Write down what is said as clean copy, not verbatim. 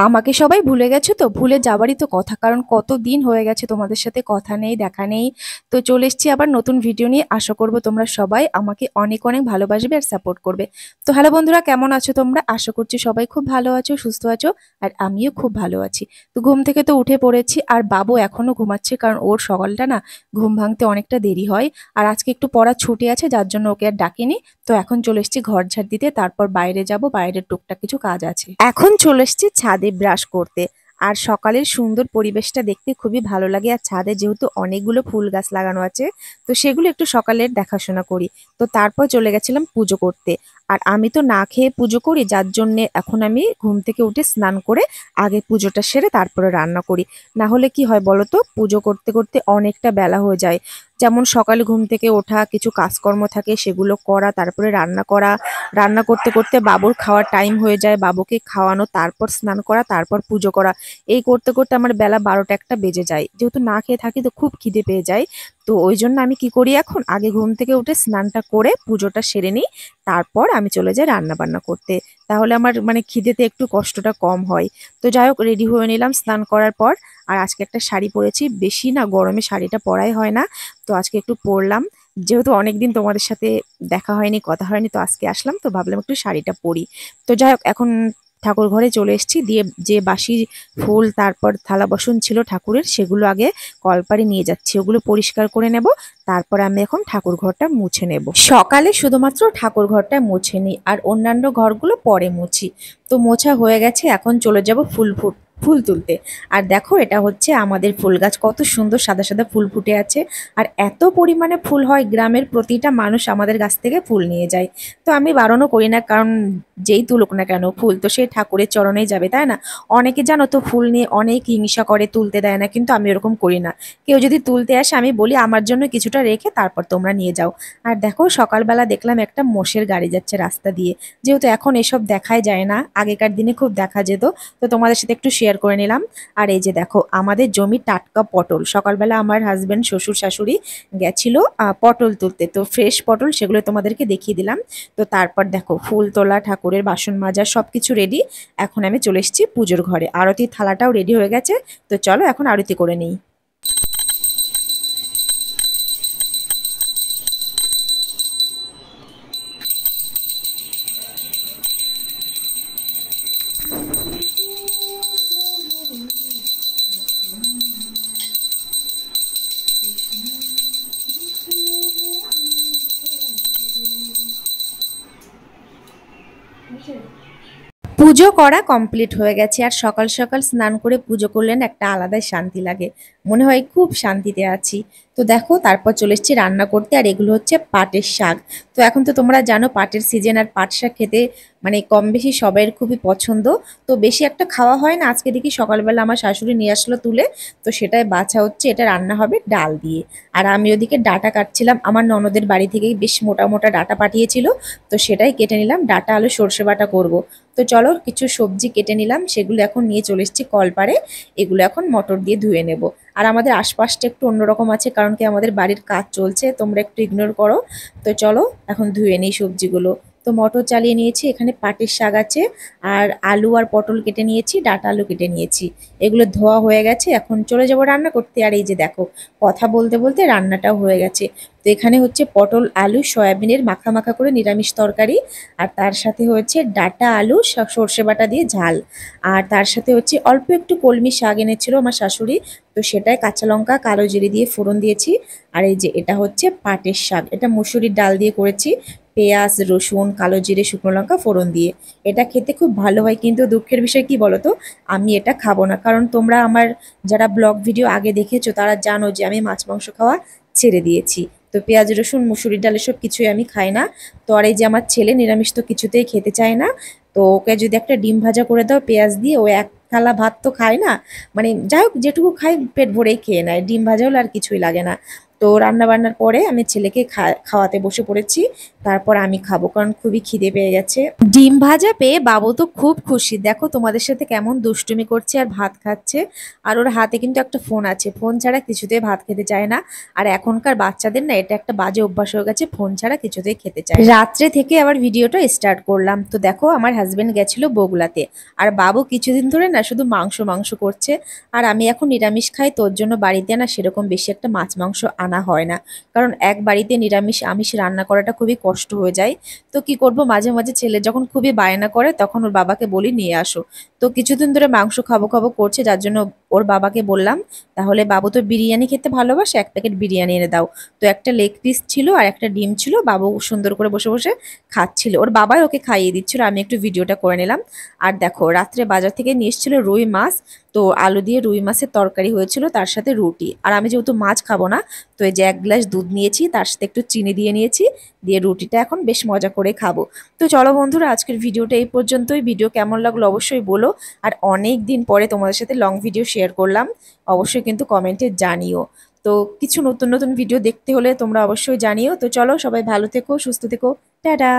আমাকে সবাই ভুলে গেছো তো? ভুলে যাবারই তো কথা, কারণ কতদিন হয়ে গেছে তোমাদের সাথে কথা নেই, দেখা নেই। তো চলে এসেছি আবার নতুন ভিডিও নিয়ে। আশা করবো তোমরা সবাই আমাকে অনেক অনেক ভালোবাসবে আর সাপোর্ট করবে। তো হ্যালো বন্ধুরা, কেমন আছো তোমরা? আশা করছি সবাই খুব ভালো আছো, সুস্থ আছো। আর আমিও খুব ভালো আছি। তো ঘুম থেকে তো উঠে পড়েছি, আর বাবু এখনো ঘুমাচ্ছে, কারণ ওর সকালটা না ঘুম ভাঙতে অনেকটা দেরি হয়। আর আজকে একটু পড়ার ছুটি আছে, যার জন্য ওকে আর ডাকিনি। তো এখন চলে এসেছি ঘর ঝাড় দিতে, তারপর বাইরে যাব, বাইরের টুকটাক কিছু কাজ আছে। এখন চলে এসেছি ছাদে ব্রাশ করতে। আর সকালের সুন্দর পরিবেশটা দেখতে খুবই ভালো লাগে, আর ছাদে যেহেতু অনেকগুলো ফুল গাছ লাগানো আছে, তো সেগুলো একটু সকালের দেখাশোনা করি। তো তারপর চলে গেছিলাম পুজো করতে। আর আমি তো না খেয়ে পুজো করি, যার জন্যে এখন আমি ঘুম থেকে উঠে স্নান করে আগে পুজোটা সেরে তারপরে রান্না করি। না হলে কি হয় বলো তো, পুজো করতে করতে অনেকটা বেলা হয়ে যায়। যেমন সকালে ঘুম থেকে ওঠা, কিছু কাজকর্ম থাকে সেগুলো করা, তারপরে রান্না করা, রান্না করতে করতে বাবুর খাওয়ার টাইম হয়ে যায়, বাবুকে খাওয়ানো, তারপর স্নান করা, তারপর পুজো করা। এই করতে করতে আমার বেলা 12টা একটা বেজে যায়, যেহেতু না খেয়ে থাকি তো খুব খিদে পেয়ে যায়। তো ওই জন্য আমি কি করি, এখন আগে ঘুম থেকে উঠে স্নানটা করে পুজোটা সেরে নিই, তারপর আমি চলে যাই রান্না বান্না করতে। তাহলে আমার মানে খিদেতে একটু কষ্টটা কম হয়। তো যাই হোক, রেডি হয়ে নিলাম স্নান করার পর। আর আজকে একটা শাড়ি পরেছি, বেশি না গরমে শাড়িটা পরাই হয় না, তো আজকে একটু পরলাম। যেহেতু অনেকদিন তোমাদের সাথে দেখা হয়নি, কথা হয়নি, তো আজকে আসলাম, তো ভাবলাম একটু শাড়িটা পরি। তো যাই হোক, এখন ঠাকুর ঘরে চলে এসেছি, দিয়ে যে বাসি ফুল তারপর থালা বাসন ছিল ঠাকুরের, সেগুলো আগে কলপারে নিয়ে যাচ্ছি, ওগুলো পরিষ্কার করে নেব। তারপর আমি এখন ঠাকুর ঘরটা মুছে নেব। সকালে শুধুমাত্র ঠাকুর ঘরটা মুছে নিই, আর অন্যান্য ঘরগুলো পরে মুছি। তো মোছা হয়ে গেছে, এখন চলে যাব ফুল তুলতে। আর দেখো, এটা হচ্ছে আমাদের ফুল গাছ, কত সুন্দর সাদা সাদা ফুল ফুটে আছে। আর এত পরিমাণে ফুল হয়, গ্রামের প্রতিটা মানুষ আমাদের গাছ থেকে ফুল নিয়ে যায়। তো আমি বারণও করি না, কারণ যেই তুলুক না কেন ফুল তো সেই ঠাকুরের চরণেই যাবে, তাই না? অনেকে জানো তো ফুল নিয়ে অনেক হিংসা করে, তুলতে দেয় না, কিন্তু আমি এরকম করি না। কেউ যদি তুলতে আসে আমি বলি আমার জন্য কিছুটা রেখে তারপর তোমরা নিয়ে যাও। আর দেখো, সকালবেলা দেখলাম একটা মোষের গাড়ি যাচ্ছে রাস্তা দিয়ে। যেহেতু এখন এসব দেখাই যায় না, আগেকার দিনে খুব দেখা যেত, তো তোমাদের সাথে একটু শেয়ার করে নিলাম। আর এই যে দেখো, আমাদের জমির টাটকা পটল, সকালবেলা আমার হাজবেন্ড শ্বশুর শাশুড়ি গেছিল পটল তুলতে, তো ফ্রেশ পটল সেগুলো তোমাদেরকে দেখিয়ে দিলাম। তো তারপর দেখো, ফুল তোলা, ঠাকুরের বাসন মাজা সবকিছু রেডি। এখন আমি চলে এসেছি পুজোর ঘরে, আরতির থালাটাও রেডি হয়ে গেছে। তো চলো এখন আরতি করে নিই। পুজো করা কমপ্লিট হয়ে গেছে, আর সকাল সকাল স্নান করে পুজো করলেন একটা আলাদাই শান্তি লাগে, মনে হয় খুব শান্তিতে আছি। তো দেখো, তারপর চলে এসেছি রান্না করতে, আর এগুলো হচ্ছে পাটের শাক। তো এখন তো তোমরা জানো পাটের সিজন, আর পাট শাক খেতে মানে কম বেশি সবাইয়ের খুবই পছন্দ। তো বেশি একটা খাওয়া হয় না, আজকে দেখি সকালবেলা আমার শাশুড়ি নিয়ে আসলো তুলে, তো সেটাই বাছা হচ্ছে, এটা রান্না হবে ডাল দিয়ে। আর আমি ওদিকে ডাটা কাটছিলাম, আমার ননদের বাড়ি থেকে বেশ মোটা মোটা ডাটা পাঠিয়েছিল, তো সেটাই কেটে নিলাম, ডাটা আলু সর্ষে বাটা করব। তো চলো, কিছু সবজি কেটে নিলাম, সেগুলো এখন নিয়ে চলে এসেছি কলপারে। এগুলো এখন মটর দিয়ে ধুয়ে নেব। আর আমাদের আশপাশটা একটু অন্যরকম আছে, কারণ কি আমাদের বাড়ির কাজ চলছে, তোমরা একটু ইগনোর করো। তো চলো এখন ধুয়ে নিই সবজিগুলো। তো মটর চালিয়ে নিয়েছি, এখানে পাটের শাক আছে, আর আলু আর পটল কেটে নিয়েছি, ডাঁটা আলু কেটে নিয়েছি। এগুলো ধোয়া হয়ে গেছে, এখন চলে যাব রান্না করতে। আর এই যে দেখো, কথা বলতে বলতে রান্নাটাও হয়ে গেছে। তো এখানে হচ্ছে পটল আলু সয়াবিনের মাখা মাখা করে নিরামিষ তরকারি, আর তার সাথে হচ্ছে ডাঁটা আলু সর্ষে বাটা দিয়ে ঝাল, আর তার সাথে হচ্ছে অল্প একটু কলমি শাক এনেছিল আমার শাশুড়ি, তো সেটাই কাঁচা লঙ্কা কালো জিরে দিয়ে ফোড়ন দিয়েছি। আর এই যে এটা হচ্ছে পাটের শাক, এটা মুসুরির ডাল দিয়ে করেছি, পেঁয়াজ রসুন কালো জিরে শুকনো লঙ্কা ফোড়ন দিয়ে। এটা খেতে খুব ভালো হয়, কিন্তু দুঃখের বিষয় কি বলো তো, আমি এটা খাবো না, কারণ তোমরা আমার যারা ব্লগ ভিডিও আগে দেখেছো তারা জানো যে আমি মাছ মাংস খাওয়া ছেড়ে দিয়েছি। তো পেঁয়াজ রসুন মুসুরির ডাল এসব কিছুই আমি খাই না। তো আর এই যে আমার ছেলে নিরামিষ তো কিছুতেই খেতে চায় না, তো ওকে যদি একটা ডিম ভাজা করে দাও পেঁয়াজ দিয়ে, ও এক থালা ভাত তো খায় না। মানে যাই হোক, যেটুকু খাই পেট ভরেই খেয়ে নেয়, ডিম ভাজা হলে আর কিছুই লাগে না। তো রান্না বান্নার পরে আমি ছেলেকে খাওয়াতে বসে পড়েছি। তারপর আমি খাবো, কারণ খুবই খিদে পেয়ে গেছে। ডিম ভাজা পেয়ে বাবু তো খুব খুশি, দেখো তোমাদের সাথে কেমন দুষ্টুমি করছে আর ভাত খাচ্ছে। আর ওর হাতে কিন্তু একটা ফোন আছে, ফোন ছাড়া কিছুতেই ভাত খেতে চায় না। আর এখনকার বাচ্চাদের না এটা একটা বাজে অভ্যাস হয়ে গেছে, ফোন ছাড়া কিছুতেই খেতে চায়। রাত্রে থেকে আবার ভিডিওটা স্টার্ট করলাম। তো দেখো আমার হাজবেন্ড গেছিল বগুলাতে, আর বাবু কিছুদিন ধরে না শুধু মাংস মাংস করছে। আর আমি এখন নিরামিষ খাই, তোর জন্য বাড়িতে না সেরকম বেশি একটা মাছ মাংস আনা হয় না, কারণ এক বাড়িতে নিরামিষ আমিষ রান্না করাটা খুবই কষ্ট হয়ে যায়। তো কি করব, মাঝে মাঝে ছেলে যখন খুবই বায়না করে তখন ওর বাবাকে বলি নিয়ে আসো। তো কিছুদিন ধরে মাংস খাবো খাবো করছে, যার জন্য ওর বাবাকে বললাম তাহলে বাবু তো বিরিয়ানি খেতে ভালোবাসে, এক প্যাকেট বিরিয়ানি এনে দাও। তো একটা লেগ পিস ছিল আর একটা ডিম ছিল, বাবু সুন্দর করে বসে বসে খাচ্ছিল, ওর বাবাই ওকে খাইয়ে দিচ্ছিল, আমি একটু ভিডিওটা করে নিলাম। আর দেখো রাত্রে বাজার থেকে নিয়ে এসেছিল রুই মাছ, তো আলু দিয়ে রুই মাছের তরকারি হয়েছিল, তার সাথে রুটি। আর আমি যেহেতু মাছ খাবো না, তো এই যে 1 গ্লাস দুধ নিয়েছি, তার সাথে একটু চিনি দিয়ে নিয়েছি, দিয়ে রুটিটা এখন বেশ মজা করে খাবো। তো চলো বন্ধুরা, আজকের ভিডিওটা এই পর্যন্তই। ভিডিও কেমন লাগলো অবশ্যই বলো। আর অনেক দিন পরে তোমাদের সাথে লং ভিডিও শেয়ার করলাম, অবশ্যই কিন্তু কমেন্টে জানিও। তো কিছু নতুন নতুন ভিডিও দেখতে হলে তোমরা অবশ্যই জানিও। তো চলো, সবাই ভালো থেকো, সুস্থ থেকো, টাটা।